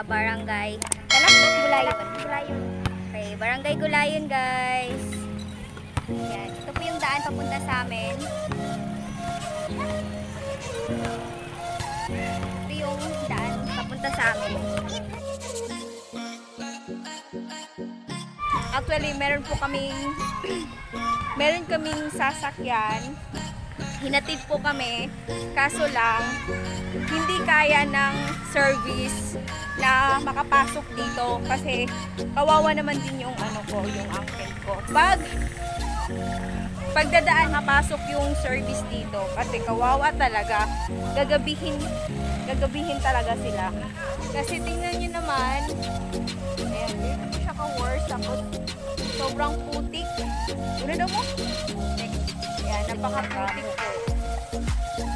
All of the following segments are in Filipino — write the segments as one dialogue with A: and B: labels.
A: sa Barangay Gulayon. Okay, Barangay Gulayon guys. Yan. Ito po yung daan papunta sa amin. Ito yung daan papunta sa amin. Actually, meron kaming sasakyan. Hinatid po kami, kaso lang hindi kaya ng service na makapasok dito kasi kawawa naman din yung yung uncle ko. Pagdadaan mapasok yung service dito kasi kawawa talaga. Gagabihin talaga sila. Kasi tingnan nyo naman, ayan, dito siya ka-worse. Tapos sobrang putik. Ano daw mo? Ayan, napaka-putik po.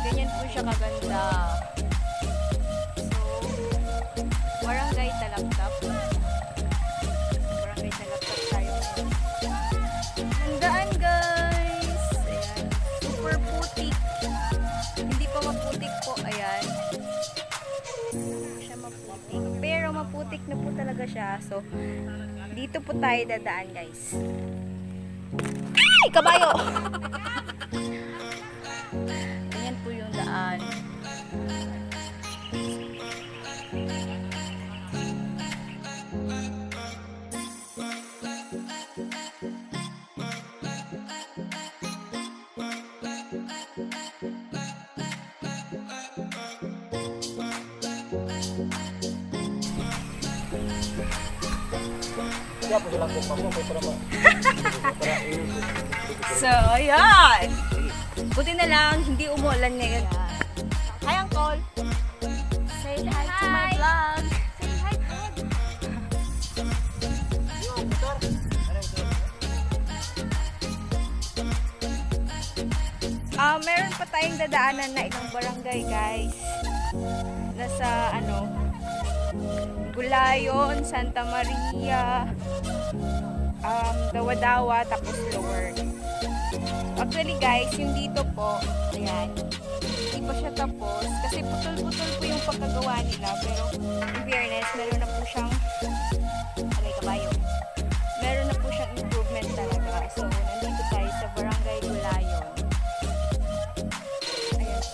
A: Ganyan po siya kaganda. So, Barangay Talagtap. Barangay Talagtap tayo. Handaan guys! Ayan. Super putik. Hindi pa maputik po. Ayan. Hindi siya maputik. Pero maputik na po talaga siya. So, dito po tayo dadaan guys. Ay! Kabayo! Ayan po yung daan. So, ayan. Buti na lang, hindi umuulan ngayon. Hi, Uncle. Say hi to my vlog. Say hi, meron pa tayong dadaanan na ibang barangay, guys. Nasa, Gulayon, Santa Maria, Dawa-Dawa, tapos Lower. Actually guys, yung dito po, ayan, hindi pa siya tapos kasi putol-putol po yung pagkagawa nila, pero in fairness, meron na po siyang kabayo. Meron na po siyang improvement talaga. So, nandito tayo sa Barangay Gulayon. Ayan.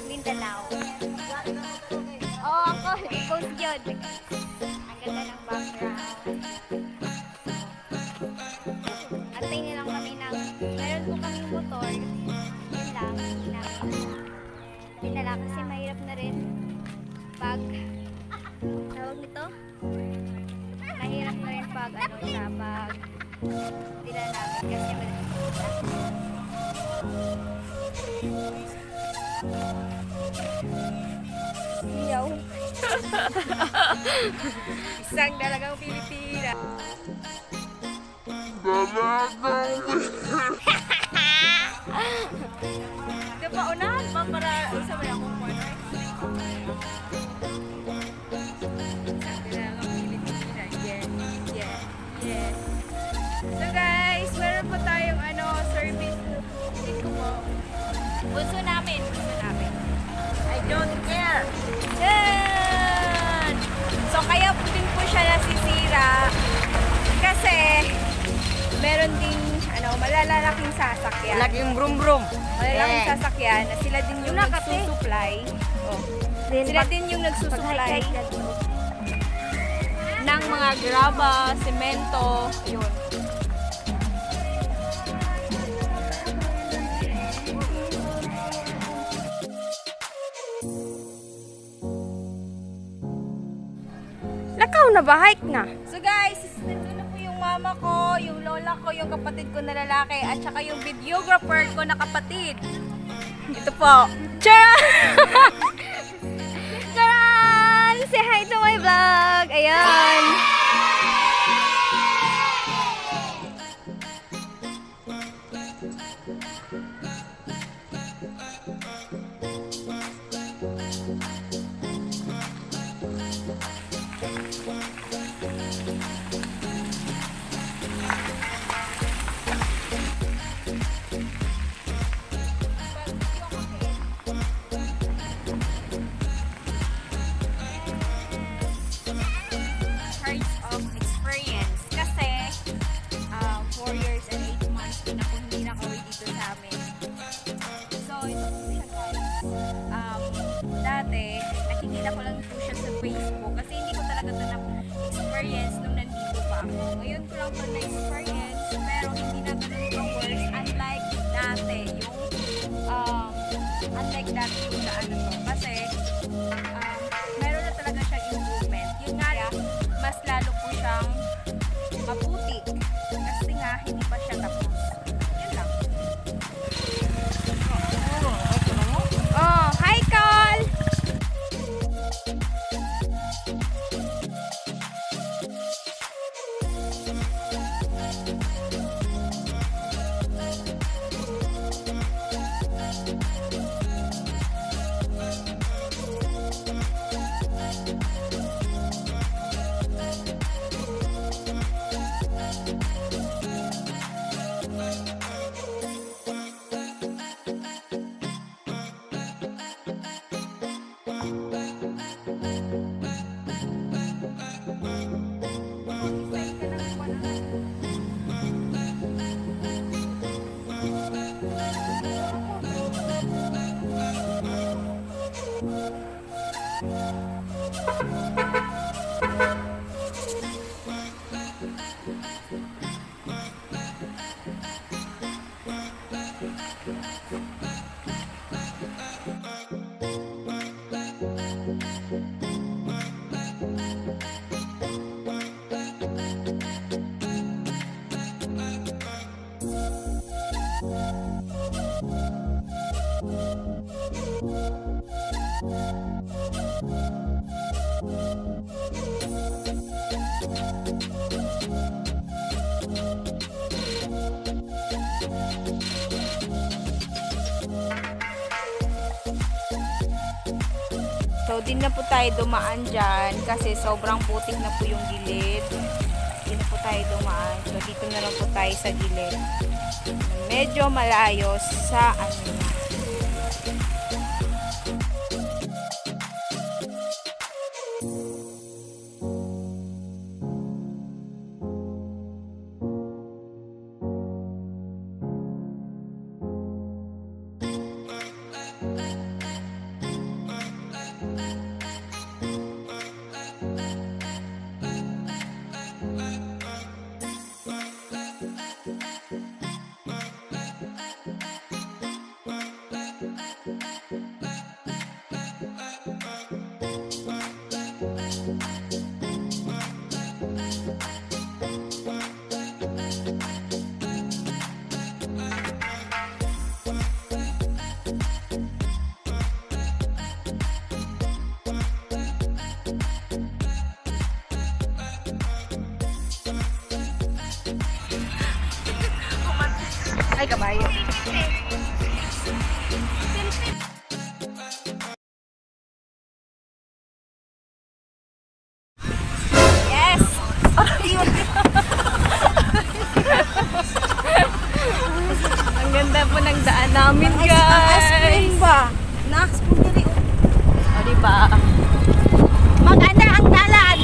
A: Mindanao. Oh, ako, i-post yun. Ang ganda ng background. Antay na lang kami meron po kaming motor. Yun lang, pinala kasi mahirap na rin pag, tawag nito? Mahirap na rin pag, dila namin kasi Yaw. Isang dalagang Pilipina. Di ba unahan pa para isa ba yung kumpunan? Isang dalagang Pilipina. Yes. So guys, meron po tayong service. Dito po. Bunso namin. I don't care. Yan! So, kaya po din po siya nasisira kasi meron ding malalaking sasakyan.
B: Laking brum-brum.
A: Malalaking sasakyan na sila din yung nagsusupply. Sila din yung nagsusupply ng mga graba, semento, yun.
B: Nakaw na ba? Hike na.
A: So guys, nandun na po yung mama ko, yung lola ko, yung kapatid ko na lalaki, at saka yung videographer ko na kapatid. Ito po. Charan! Charan! Say hi to my vlog! Ayan! nakikita ko lang po siya sa Facebook kasi hindi ko talaga ito na-experience nung nandito pa ako. Ngayon ko lang ito na-experience pero hindi na ganun ka-worse unlike dati yung daan na to. Kasi meron na talaga siyang improvement. Yun nga lang, mas lalo po siyang maputik. Kasi nga, hindi pa siya tapos. Yun lang. Oh, hi, Carl! So, din na po tayo dumaan dyan kasi sobrang putik na po yung gilid. Hindi na po tayo dumaan. So, dito na lang po tayo sa gilid. Medyo malayo sa ano na. Ay, kabayo. Yes! Ang ganda po ng daan namin, guys.
B: Ice cream ba? Na-ice cream diri.
A: O, diba?
B: Maganda ang dalan.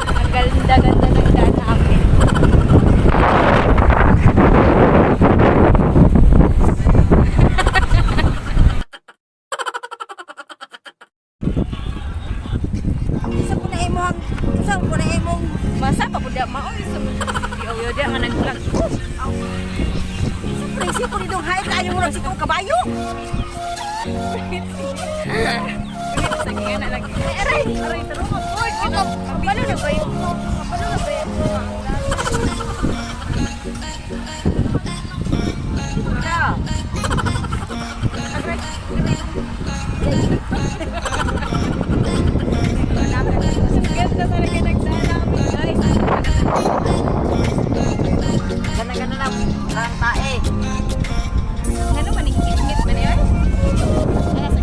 A: Ang ganda-ganda ng daan namin.
B: Sa po na imong
A: Masa pa po diya maoy sa yo diya nga nag-vlog.
B: presyo po nitong height ayo mo si kabayo.
A: Sige nga na lagi.
B: Aray, aray tulong mo. Kapalo na ba yun? Kapalo na ba yun?
A: Ganda talaga nagdala kami, guys.
B: Gana-gana na lang tae.
A: Ano man hingit man yun? Ano sa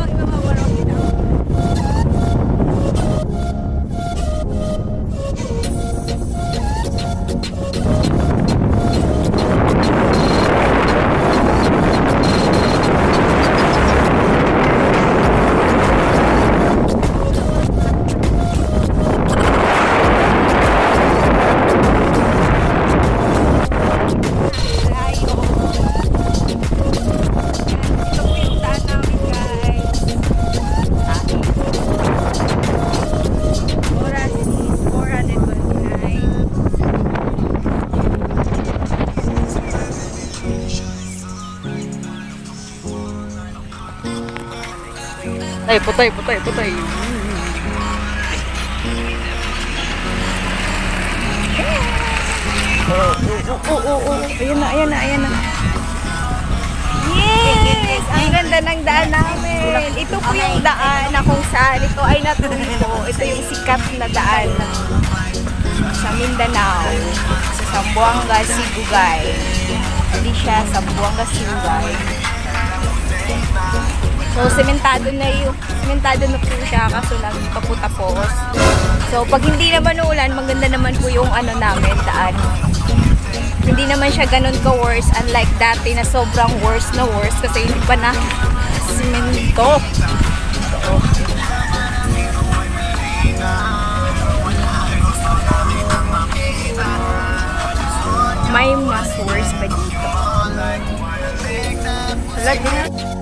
A: ibang mawawala kita. Ay, putay, putay, putay. Oo. Ayan na, ayan na, ayan na. Yes! Ang ganda ng daan namin. Ito po yung daan na kung saan ito ay natuloy. Ito yung sikat na daan sa Mindanao. Sa Zamboanga, Sibugay. Hindi siya Zamboanga, Sibugay. So, sementado na po siya kaso lang tapos. So, pag hindi naman ulan, maganda naman po yung ano namin, daan. Hindi naman siya ganun ka-worse unlike dati na sobrang worse kasi hindi pa na simento. So, may mas worse pa dito. Wala din.